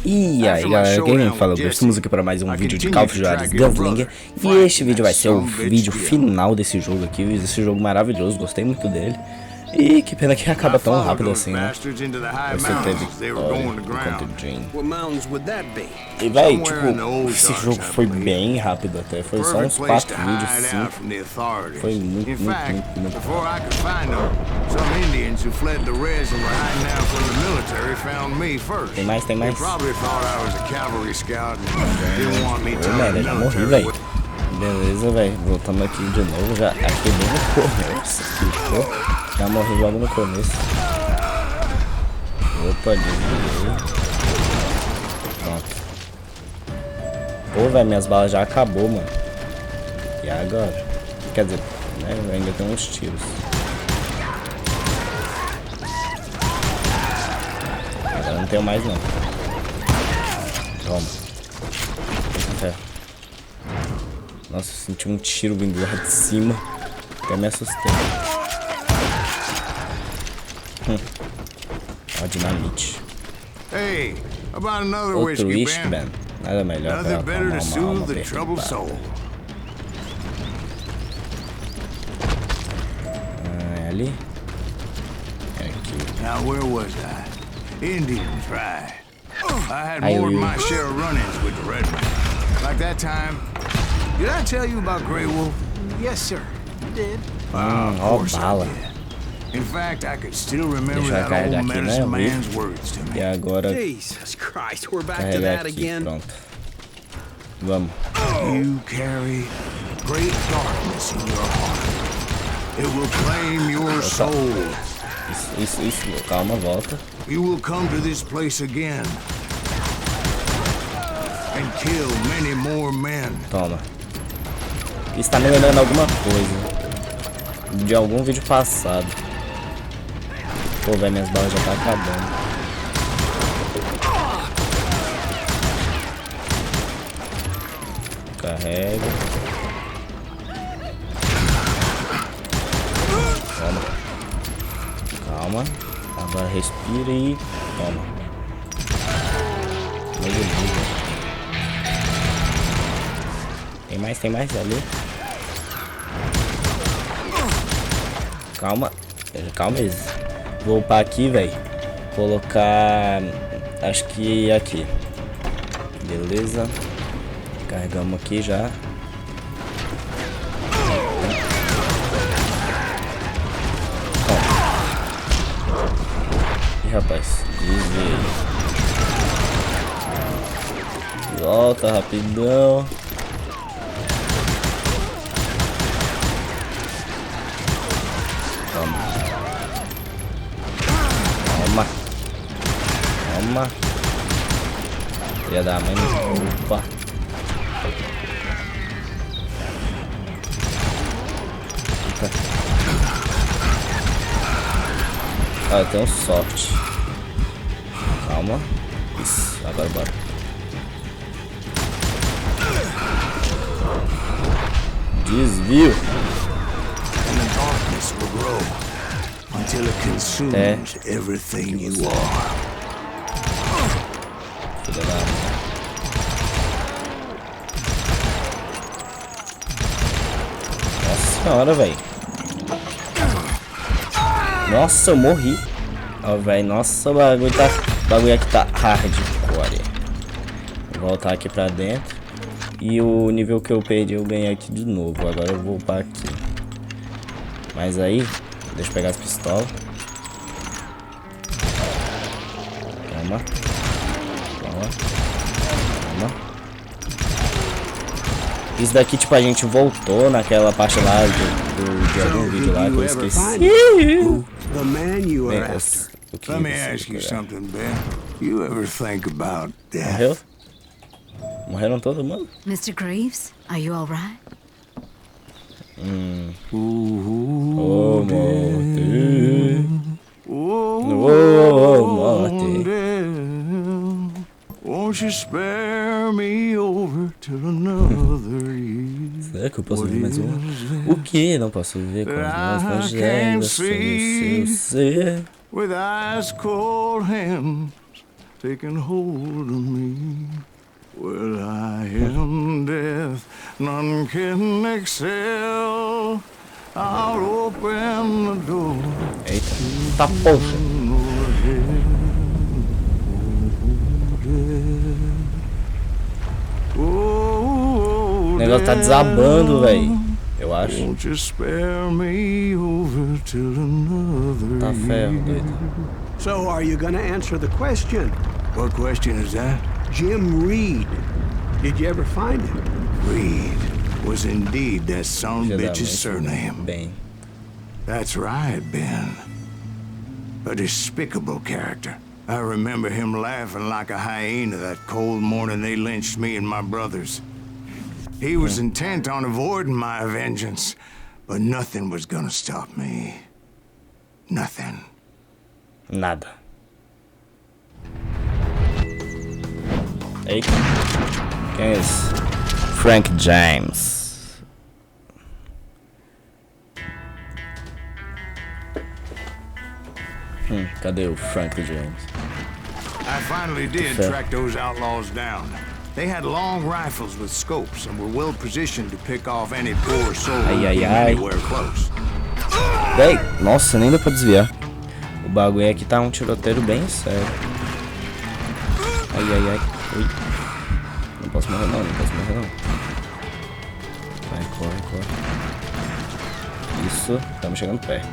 E aí galera, quem fala? Estamos aqui para mais um vídeo de Juarez Gunslinger. E este vídeo vai ser o vídeo final desse jogo aqui. Esse jogo maravilhoso, gostei muito dele. E que pena que acaba tão rápido assim, né? Você teve vitória enquanto Jane. E véi, tipo, esse jogo foi bem rápido até. Foi só uns 4 vídeos, 5. Foi muito. Tem mais. Ô, merda, já morri, véi. Beleza, velho. Voltamos aqui de novo. Já aqui no começo. Já morri logo no começo. Opa, desviei. Pronto. Pô, velho, minhas balas já acabou, mano. E agora? Quer dizer, né, eu ainda tenho uns tiros. Agora não tenho mais, não. Toma. Ferro. Nossa, eu senti um tiro vindo lá de cima. Até me assustei. Ó, dinamite. Outro wristband. Nada melhor pra acalmar uma alma perturbada. Ali. Aqui. Now where was I? Indians, right? I had more than my share of run-ins with the red man. Like that time. Did I tell you about Grey Wolf? Yes, sir. You did. Of course I did. In fact, I could still remember that old medicine man's words to me. E agora Jesus Christ, we're back to that again. Pronto. Vamos. You carry great darkness in your heart. It will claim your soul. Isso. Calma, volta. You will come to this place again. And kill many more men. Toma. Isso tá me lembrando alguma coisa. De algum vídeo passado. Pô, velho, minhas balas já tá acabando. Carrega. Toma. Calma. Agora respira e toma. Tem mais ali. Calma aí. Vou upar aqui, velho. Colocar, acho que aqui. Beleza. Carregamos aqui já. Ih, rapaz, desviei. Volta rapidão. Toma. Filha da mãe. Opa. Ah, eu tenho sorte. Calma. Isso, agora bora. Desvio. Until it consumes everything you are. Filha da... Nossa senhora, velho. Nossa, eu morri. Ó, velho. Nossa, o bagulho aqui tá hardcore. Vou voltar aqui pra dentro. E o nível que eu perdi eu ganhei aqui de novo. Agora eu vou upar aqui. Mas aí... Deixa eu pegar as pistolas. Toma. Isso daqui, tipo, a gente voltou naquela parte lá de algum vídeo lá que eu esqueci. Let me ask you something, Ben. You ever think about death? Morreu? Morreram todo mundo? Mr. Graves, are you all right? Oh, morte. Won't you spare me over till another year? Será que eu posso ver mais uma? O que? Não posso ver com as mãos congeladas sobre o seu ser. With ice cold hands taking hold of me. Well, I am death, none can excel. I'll open the door. Eita, tá porra. O negócio tá desabando, velho. Eu acho. Tá ferro, doido. So, are you gonna answer the question? What question is that? Jim Reed. Did you ever find him? Reed was indeed that son of a bitch's surname. Bem. That's right, Ben. A despicable character. I remember him laughing like a hyena that cold morning they lynched me and my brothers. He was intent on avoiding my vengeance, but nothing was gonna stop me. Nothing. Nada. Ei. Quem é esse? Frank James. Cadê o Frank James? I finally did track those outlaws down. They had long rifles with scopes and were well positioned to pick off any poor soul anywhere close. Véi, nossa, nem dá pra desviar. O bagulho aqui tá um tiroteiro bem sério. Ai, ai, ai. Ui. Não posso morrer não, não posso morrer não. Vai, corre, corre. Isso, estamos chegando perto.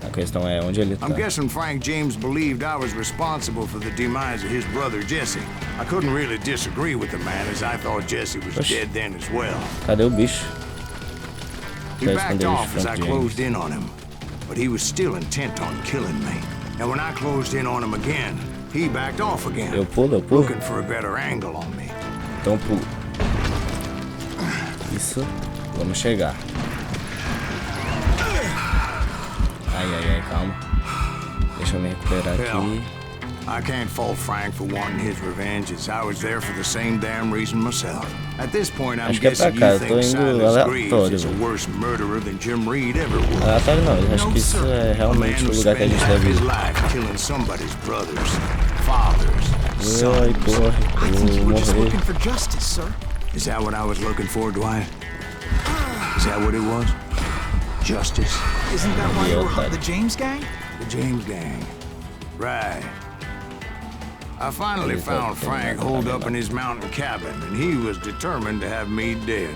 A questão é onde ele tá. I'm guessing Frank James believed I was responsible for the demise of his brother Jesse. I couldn't really disagree with the man, as I thought Jesse was dead then as well. Cadê o bicho? He backed off as I closed in on him, but he was still intent on killing me. And when I closed in on him again, he backed off again. Eu pulo, eu pulo. Looking for a better angle on me. Então pulo. Isso, vamos chegar. Ai, ai, ai, calma. Deixa eu me recuperar aqui. I can't fault Frank for wanting his revenge, as I was there for the same damn reason myself. At this point, I'm guessing you think Silas Greaves is a worse murderer than Jim Reed ever was. Aleatório não, eu acho que isso é realmente o lugar que a gente deve ir. Killing somebody's brothers, fathers, sons. Ai, porra, eu vou morrer. For justice, sir. Is that what I was looking for, Dwight? Is that what it was? Justice? Isn't that why you were part of the James gang? The James gang. Right. I finally found Frank holed up in his mountain cabin, and he was determined to have me dead.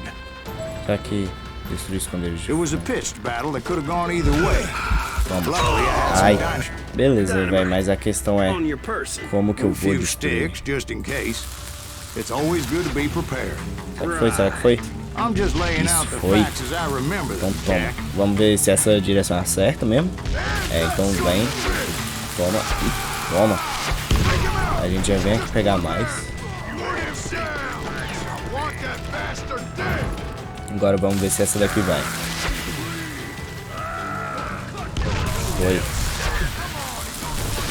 Tá aqui, destruir esconderijo. It was a pitched battle that could have gone either way. Ai, beleza, velho, mas a questão é como que eu vou destruir. Just in case. It's always good to be prepared. Será que foi? Será que foi? I'm just laying out the facts as I remember them, Então toma. Vamos ver se essa direção é certa mesmo. É, então vem. Toma. Toma. A gente já vem aqui pegar mais. Agora vamos ver se essa daqui vai. Foi.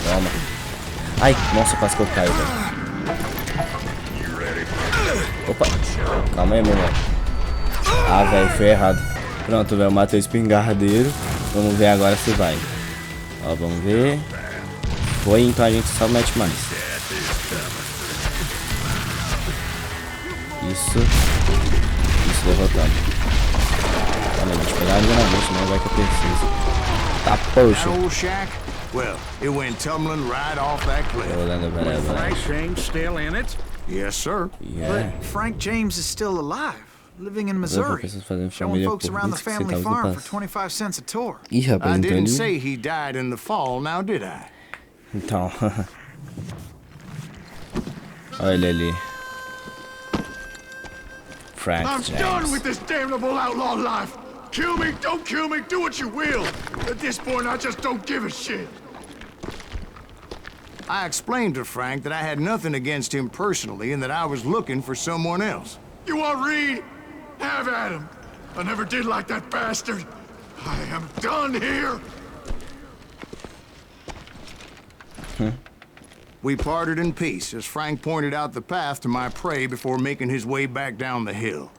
Toma. Ai, nossa, quase que eu caio, velho. Opa. Calma aí, meu irmão. Ah, velho, foi errado. Pronto, velho, eu matei o espingardeiro. Vamos ver agora se vai. Ó, vamos ver. Foi, então a gente só mete mais. Isso. Isso, derrotando. Calma aí, deixa eu pegar ali na mente, não vai que eu preciso. Tá, poxa. Well, it went tumbling right off that cliff. Frank James still in it? Yes, sir. Yeah. But Frank James is still alive, living in Missouri, showing folks around the family farm for 25 cents a tour. Ih, rapaz, I então didn't ele... say he died in the fall, now did I? Então... Olha ele ali. Frank James. I'm done with this damnable outlaw life. Kill me, don't kill me, do what you will. At this point, I just don't give a shit. I explained to Frank that I had nothing against him personally and that I was looking for someone else. You want Reed? Have at him. I never did like that bastard. I am done here. We parted in peace as Frank pointed out the path to my prey before making his way back down the hill.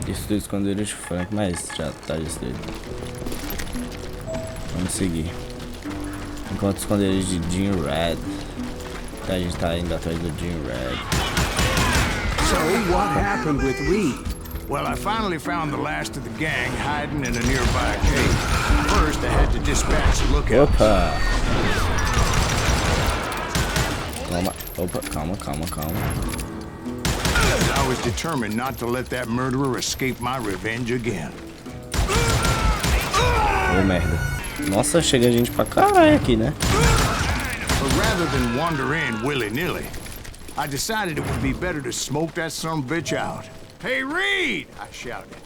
Destruído esconderijo Frank, mas já tá destruído. Vamos seguir. Encontra o esconderijo de Jim Red. A gente tá indo atrás do Jim Red. So, what happened with Reed? Well, I finally found the last of the gang hiding in a nearby cave. First, I had to dispatch the lookouts. Opa! Calma. I was determined not to let that murderer escape my revenge again. Ô, merda. Nossa, chega gente pra caralho aqui, né? But rather than wander in willy-nilly, I decided it would be better to smoke that son-of-a-bitch out. Hey, Reed! I shouted.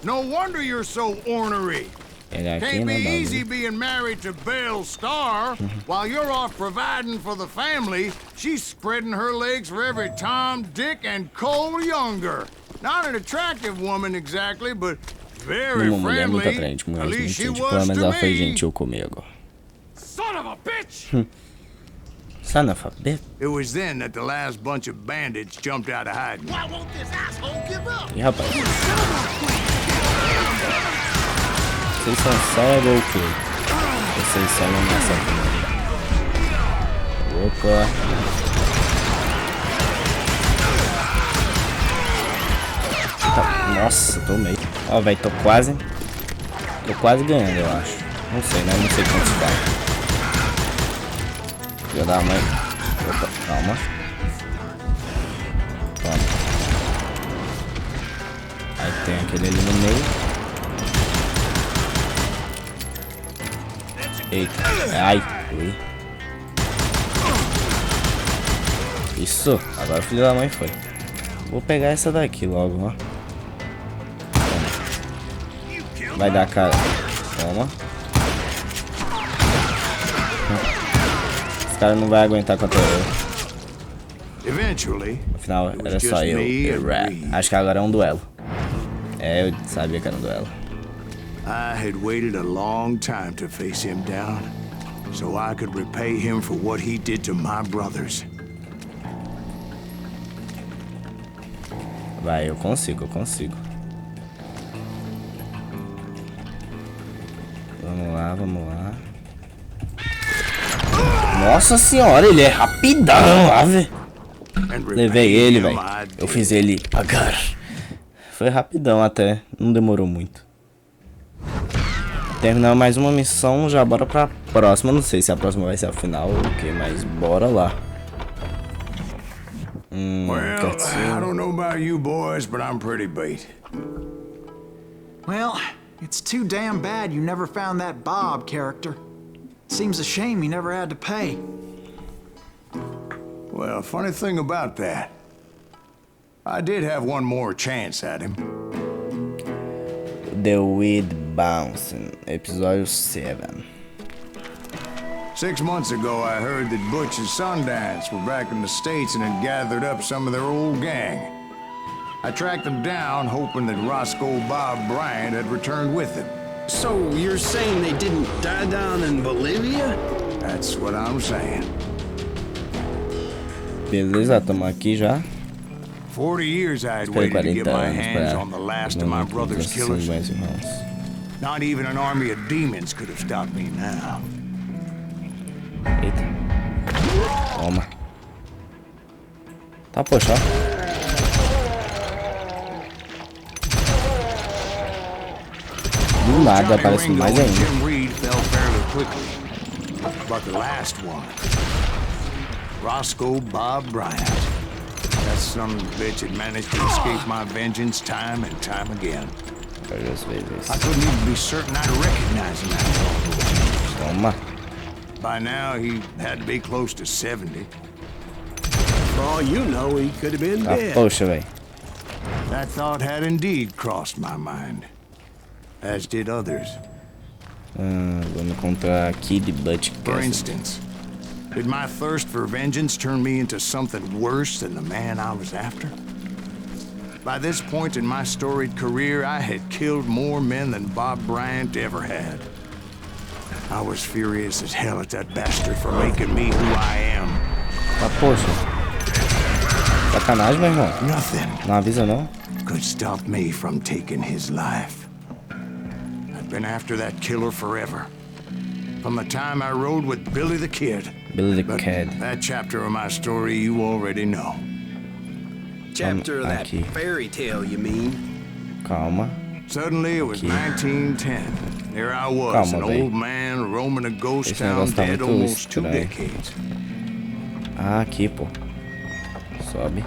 No wonder you're so ornery. Can't be easy being married to Belle Starr while you're off providing for the family. She's spreading her legs for every Tom, Dick, and Cole Younger. Not an attractive woman exactly, but very friendly. At least she was to me. Son of a bitch! Son of a bitch. It was then that the last bunch of bandits jumped out of hiding. Why won't this asshole give up? Ih, rapaz. Vocês são cego ou o quê? Vocês são nessa vida. Opa. Tá. Nossa, tomei. Ó, velho, tô quase ganhando, eu acho. Não sei, né? Não sei quantos vai. Filha da mãe. Opa, calma. Toma. Aí tem aquele ali no meio. Eita, ai, ui. Isso, agora o filho da mãe foi. Vou pegar essa daqui logo, ó. Toma. Vai dar cara. Toma. Esse cara não vai aguentar contra eu. Afinal, era só eu e o Rat. Acho que agora é um duelo. É, eu sabia que era um duelo. I had waited a long time to face him down, so I could repay him for what he did to my brothers. Vai, eu consigo. Vamos lá. Nossa senhora, ele é rapidão, ave. Levei ele, velho. Eu fiz ele pagar. Foi rapidão até, não demorou muito. Terminamos mais uma missão, já bora pra próxima. Não sei se a próxima vai ser a final ou o que, mas bora lá. Well, I don't know about you boys, but I'm pretty bait. Well, it's too damn bad you never found that Bob character. Seems a shame you never had to pay. Well, funny thing about that, I did have one more chance at him. The Weed Bouncing, episódio 7. 6 months ago, I heard that Butch and Sundance were back in the States and had gathered up some of their old gang. I tracked them down, hoping that Roscoe Bob Bryant had returned with them. So you're saying they didn't die down in Bolivia? That's what I'm saying. Beleza, tamo aqui já. 40 years I had waited to get my hands on the last of my brother's killers. Not even an army of demons could have stopped me now. Eita. Toma. Tá, poxa. Do nada aparece mais ainda. But the last one, Roscoe Bob Bryant. That son of a bitch had managed to escape my vengeance time and time again. I couldn't even be certain I'd recognize him after all. Toma. By now, he had to be close to 70. For all you know, he could have been dead. Poxa, velho. That thought had indeed crossed my mind, as did others. Vamos encontrar Kid Butch. For instance, did my thirst for vengeance turn me into something worse than the man I was after? By this point in my storied career, I had killed more men than Bob Bryant ever had. I was furious as hell at that bastard for making me who I am. Ah, poxa. Sacanagem, meu irmão. Nothing Não avisa, não? could stop me from taking his life. I've been after that killer forever. from the time I rode with Billy the Kid. Billy the Kid. That chapter of my story you already know. Chapter of that aqui. fairy tale, you mean? Calma. Suddenly it was Aqui. 1910. There I was, Calma, an véi. old man roaming a ghost Esse town negócio tá dead muito almost 2 estranho. decades. Ah, aqui, pô. Sobe.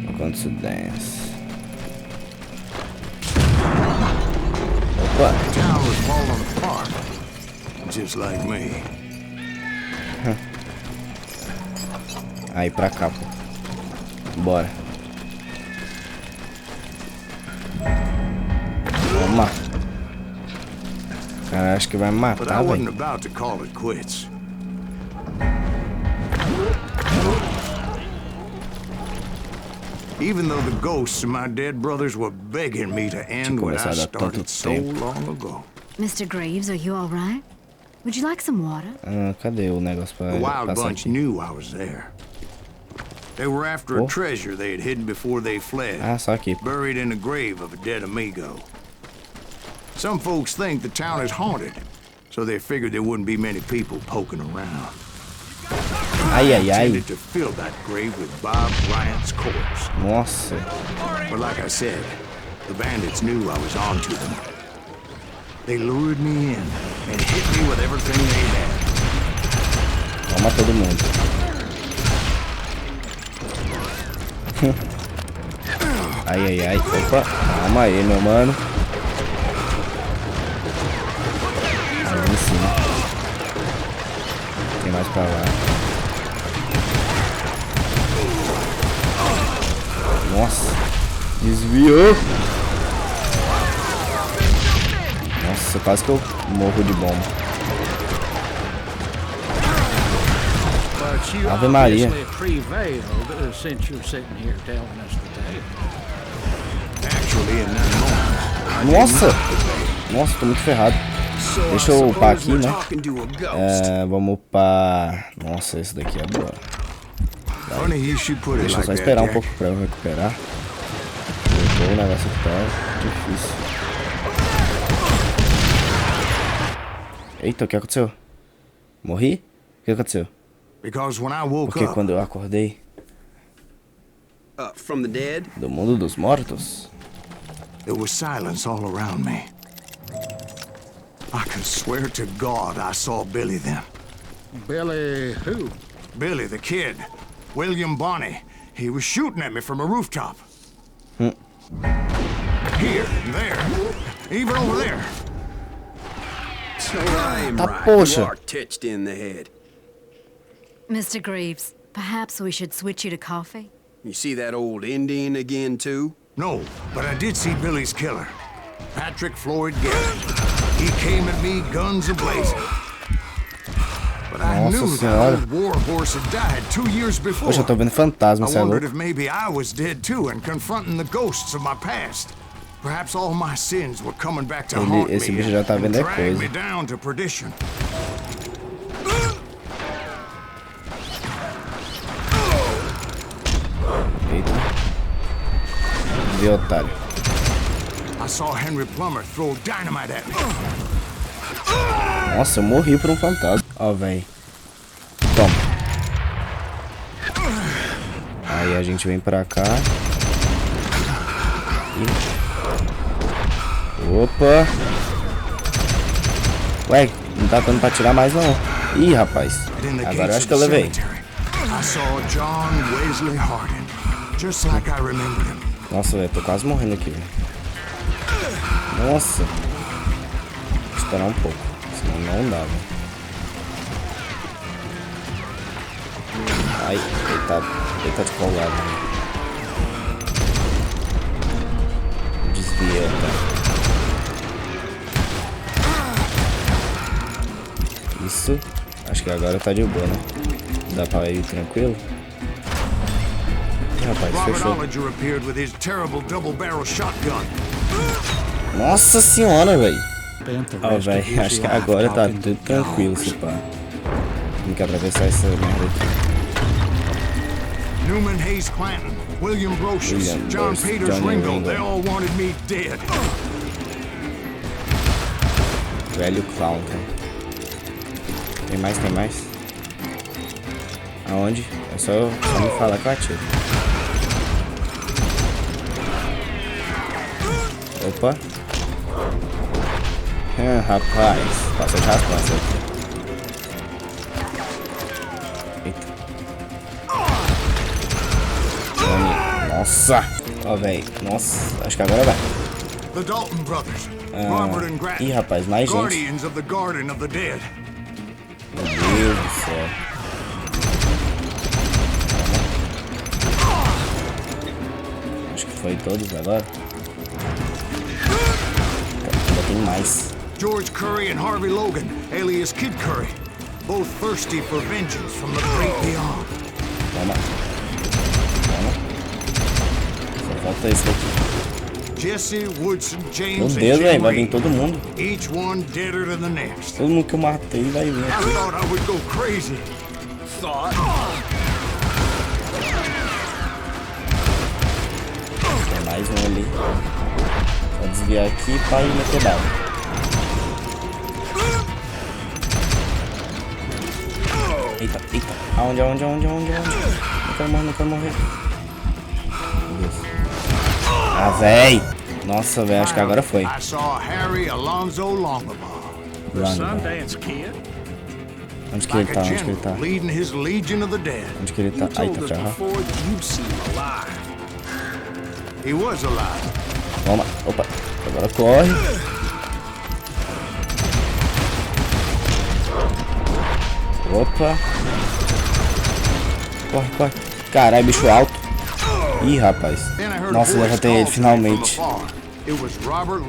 Enquanto se desce. Opa. The town was falling apart, just like me. Aí pra cá, pô. Bora. Toma. Cara, acho que vai me But I matar, wasn't velho. about to call it quits. Even though the ghosts of my dead brothers were begging me to end what I started so long ago. Mr. Graves, are you all right? Would you like some water? Ah, cadê o negócio pra The Wild passar Bunch aqui? knew I was there. They were after a treasure they had hidden before they fled, Ah, só aqui. buried in the grave of a dead amigo. Some folks think the town is haunted, so they figured there wouldn't be many people poking around. Ai, ai, ai. Intended to fill that grave with Bob Bryant's corpse. Nossa. But like I said, the bandits knew I was onto them. They lured me in and hit me with everything they had. Toma todo mundo. Ai, ai, ai. Opa. Calma aí, meu mano. Aí em cima. Tem mais pra lá. Nossa. Desviou. Nossa, quase que eu morro de bomba. But you Ave Maria. obviously prevailed since you're sitting here telling us the tale. Actually, in that moment, Nossa. Nossa, tô muito ferrado. Deixa eu upar aqui, né? Talking to a ghost. Vamos upar... Nossa, esse daqui é boa. funny you should put it Deixa eu like só that, esperar um Jack. pouco pra eu recuperar. O negócio aqui tá difícil. Eita, o que aconteceu? Morri? O que aconteceu? Because when I woke Porque up, quando eu acordei From the dead? do mundo dos mortos, there was silence all around me. I could swear to God I saw Billy then. Billy who? Billy the Kid. William Bonney. He was shooting at me from a rooftop. Here and there. Even over there. So I am Tá, right. poxa. You are touched in the head. Mr. Graves, perhaps we should switch you to coffee? You see that old Indian again, too? No, but I did see Billy's killer. Patrick Floyd Garrett. He came at me guns a-blazing. But I Nossa knew that Senhora. old war horse had died 2 years before. Poxa, eu tô vendo fantasma, I cê é wondered louco. if maybe I was dead too and confronting the ghosts of my past. Perhaps all my sins were coming back to haunt Esse me bicho já tá and vendo é drag coisa. me down to perdition. Eita. Vê, otário. I saw Henry Plummer throw dynamite at me. Nossa, eu morri por um fantasma. Ó, véi. Toma. Aí a gente vem pra cá. Opa. Ué, não tá dando pra tirar mais não. Ih, rapaz. And in the Agora eu gates acho que of eu the levei. cemetery, I saw John Wesley Hardin, just like I remembered him. Nossa, velho, tô quase morrendo aqui, velho. Nossa. Vou esperar um pouco, senão não dá, velho. Ai, ele tá de qual lado, velho? Desvia, tá? Isso. Acho que agora tá de boa, né? Dá pra ir tranquilo? Ih, rapaz, Robert fechou. Ollinger appeared with his terrible double-barrel shotgun. Nossa senhora, velho. Spent the Ó, rest of velho, his acho que life agora tá talking tudo to tranquilo, ghosts. se pá. Tem que atravessar essa merda aqui. Newman Hayes Clanton, William Brocious, William John Brocious, Peters Johnny Ringo, Ringo. they all wanted me dead. Velho clown, cara. Tem mais, tem mais. Aonde? É só me falar que eu atiro. Opa. Rapaz. Passa de raspância aqui. Eita. Nossa. Ó, velho. Nossa. Acho que agora vai. Ih, rapaz. Mais gente. Meu Deus do céu. Acho que foi todos agora. Ainda tem mais. George Curry and Harvey Logan, alias Kid Curry, both thirsty for vengeance from the great beyond. Toma. Toma. Só falta esse daqui. Jesse, Woodson, James, meu Deus, velho, vai vir todo mundo. Each one deader than the next. Todo mundo que eu matei vai vir aqui. I thought I would go crazy. Tem mais um ali. Vou desviar aqui pra ir meter bala. Eita, eita. Aonde? Não quero morrer, não quero morrer. Meu Deus. Ah, véi. Nossa, velho, acho que agora foi. I saw Harry Alonzo Longabaugh. Sundance Kid. Onde que ele tá? Onde que ele tá? Leading his legion of the dead. Onde que ele tá? Ai, tá ferrado. He was alive. Toma. Opa. Agora corre. Opa. Corre, corre. Caralho, bicho alto. Ih, rapaz. Nossa, eu derrotei ele finalmente. Era Robert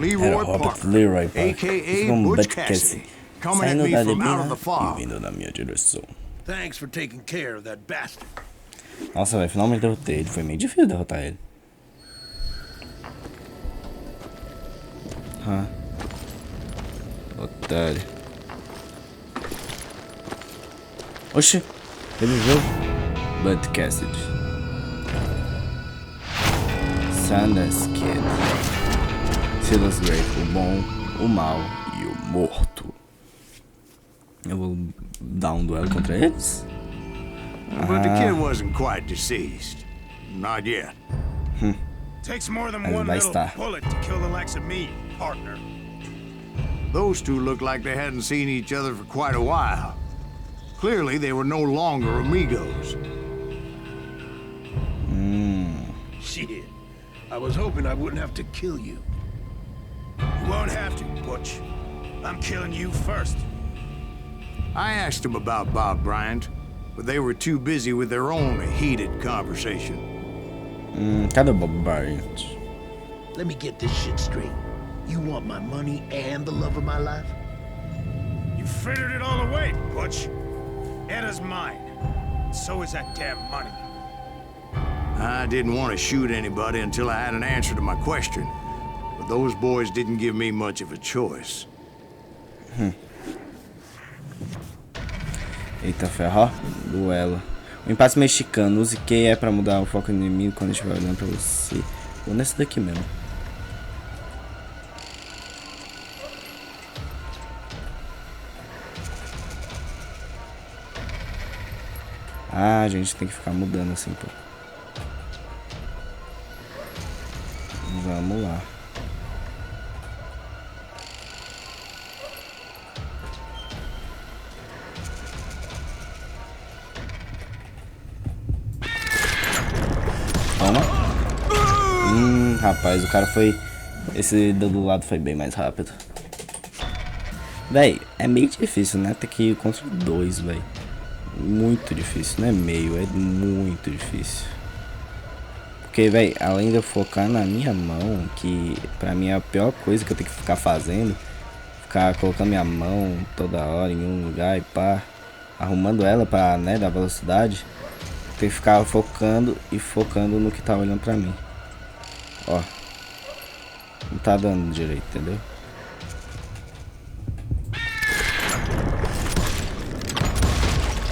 Leroy, pá. Fica um Butcasse. Saindo da debina e vindo na minha direção. Nossa, velho, finalmente derrotei ele. Foi meio difícil derrotar ele. Otário. Oxi, ele viu? Bud Cassidy. Sundance Kid. Silas Gray, o bom, o mal e o morto. Eu vou dar um duelo contra eles? But the kid wasn't quite deceased. Not yet. Takes more than Mas one vai little estar. bullet to kill the likes of me, partner. Those two looked like they hadn't seen each other for quite a while. Clearly, they were no longer amigos. Shit. I was hoping I wouldn't have to kill you. You won't have to, Butch. I'm killing you first. I asked them about Bob Bryant, but they were too busy with their own heated conversation. Cadê o Bob Bryant? Let me get this shit straight. You want my money and the love of my life? You frittered it all away, Butch. Eda's mine. So is that damn money. I didn't want to shoot anybody until I had an answer to my question, but those boys didn't give me much of a choice. Eita ferro, duelo. O impasse mexicano, use Q é pra mudar o foco do inimigo quando estiver olhando pra você. Vou nesse daqui mesmo. Ah, a gente tem que ficar mudando assim, pô. Vamos lá. Toma. Rapaz, o cara foi... Esse do lado foi bem mais rápido. Véi, é meio difícil, né? Ter que ir contra dois, véi. Muito difícil, não é meio, é muito difícil. Porque, véi, além de eu focar na minha mão, que pra mim é a pior coisa que eu tenho que ficar fazendo. Ficar colocando minha mão toda hora em um lugar e pá. Arrumando ela pra, né, dar velocidade. Tem que ficar focando e focando no que tá olhando pra mim. Ó. Não tá dando direito, entendeu?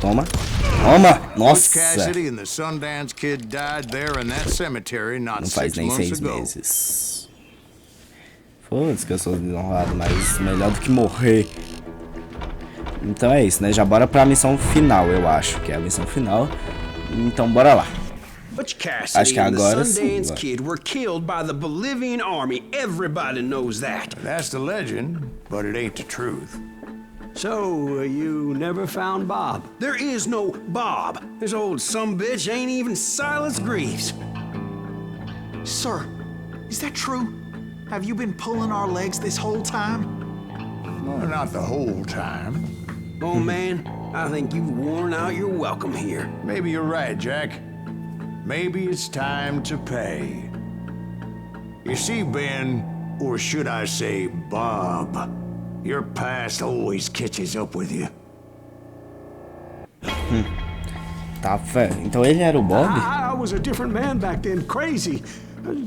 Toma. Toma! Nossa! Não faz nem 6 meses. Foda-se que eu sou desonrado, mas melhor do que morrer. Então é isso, né? Já bora pra missão final, eu acho que é a missão final. Então bora lá. Acho que agora sim. Kid were killed by the Bolivian army. Everybody knows that. That's the legend, but it ain't the truth. So, you never found Bob? There is no Bob. This old sumbitch ain't even Silas Greaves. Sir, is that true? Have you been pulling our legs this whole time? Well, not the whole time. Oh, man, I think you've worn out your welcome here. Maybe you're right, Jack. Maybe it's time to pay. You see, Ben, or should I say Bob, your past always catches up with you. Tá, fé. Então ele era o Bob? I was a different man back then, crazy.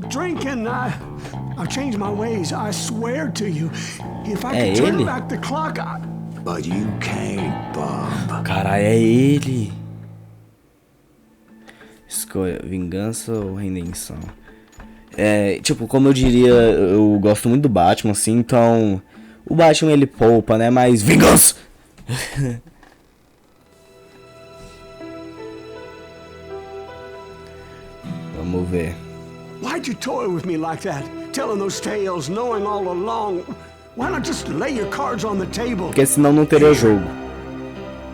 Drinking, I've changed my ways, I swear to you. If I could turn back the clock, But you can't, Bob. Caralho, é ele. Escolha, vingança ou redenção? É, tipo, como eu diria, eu gosto muito do Batman, assim, então... O Batman, ele poupa, né, mas... Vingança! Vamos ver. why'd you toy with me like that? Telling those tales, knowing all along. Why not just lay your cards on the table? Porque senão não teria jogo.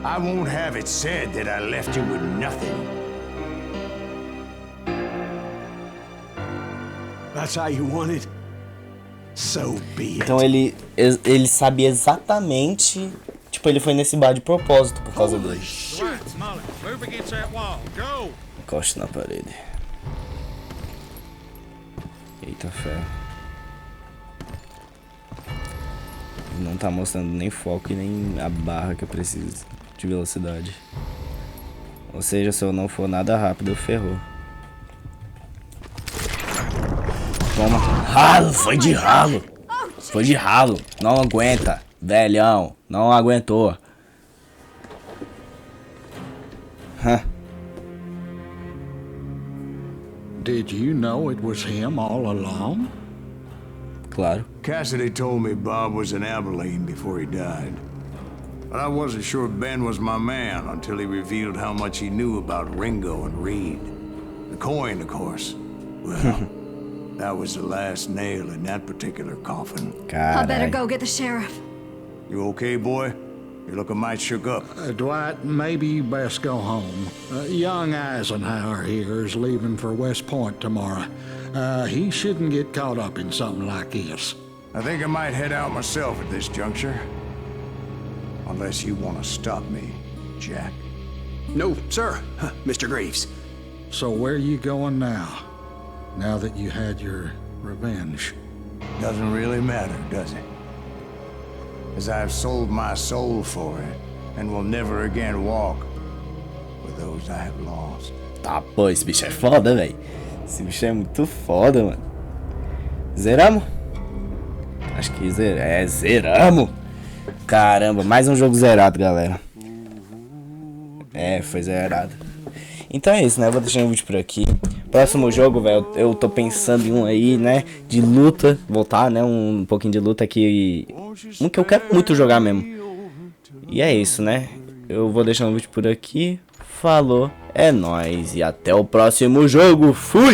I won't have it said that I left you with nothing. That's how you want it? So be it. Então ele sabia exatamente... Tipo, ele foi nesse bar de propósito por causa dele. Encoste na parede. Eita fé. Não tá mostrando nem foco e nem a barra que eu preciso de velocidade. Ou seja, se eu não for nada rápido, ferrou. Toma. Ralo, foi de ralo. Foi de ralo. Não aguenta. Velhão. Não aguentou. Did you know it was him all along? Claro. Cassidy told me Bob was in Abilene before he died. But I wasn't sure Ben was my man until he revealed how much he knew about Ringo and Reed. The coin, of course. Well, that was the last nail in that particular coffin. I better go get the sheriff. You okay, boy? You're looking mighty shook up. Dwight, maybe you best go home. Young Eisenhower here is leaving for West Point tomorrow. He shouldn't get caught up in something like this. I think I might head out myself at this juncture. Unless you want to stop me, Jack. No, sir, Mr. Greaves. So where you going now? Now that you had your revenge? Doesn't really matter, does it? As I've sold my soul for it, and will never again walk with those I have lost. Tá, pô, esse bicho é foda, velho. Esse bicho é muito foda, mano. Zeramos? Acho que zeramos. Caramba, mais um jogo zerado, galera. É, foi zerado. Então é isso, né? Vou deixando o vídeo por aqui. Próximo jogo, velho, eu tô pensando em um aí, né? De luta, voltar, né? Um pouquinho de luta aqui. Um que eu quero muito jogar mesmo. E é isso, né? Eu vou deixando o vídeo por aqui. Falou, é nóis. E até o próximo jogo. Fui!